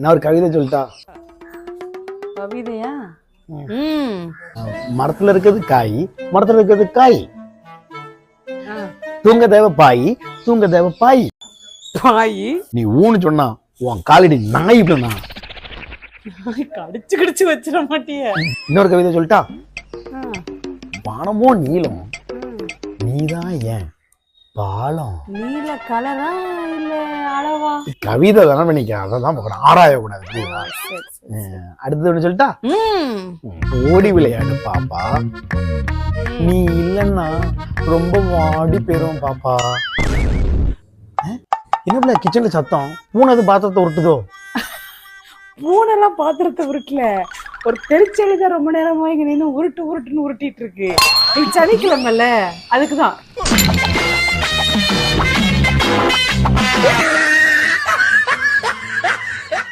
நான் ஒரு கவிதை சொல்லிட்டா? கவிதையா? மரத்துல இருக்கிறது காய், மரத்துல இருக்கிறது காய். தூங்க தேவை பாய், தூங்க தேவை பாய். பாய் நீ ஊன்னு சொன்னா உன் காலடி நாய் இப்படின்னா கடிச்சு கடிச்சு வச்சிட மாட்டிய. இன்னொரு கவிதை சொல்லிட்டா? வானமோ நீளம், நீதான் ஏன் பாலம். நீல கலரா இல்ல அளவா? கவிதை தானே பண்ணிக்க, அதான் ஆராய கூடாது. அடுத்தது ஒண்ணு சொல்லிட்டா? ஓடி விளையாடு பாப்பா, நீ இல்லன்னா ரொம்ப வாடி போயிரும் பாப்பா. என்ன கிச்சன்ல சத்தம்? பூனை பாத்திரத்தை உருட்டுதோ? பூனெல்லாம் பாத்திரத்தை உருட்டல, ஒரு பெருச்செளிதான் ரொம்ப நேரமா இங்க நின்று உருட்டு உருட்டுன்னு உருட்டிட்டு இருக்கு. நீ சனிக்கிழமைல அதுக்குதான்.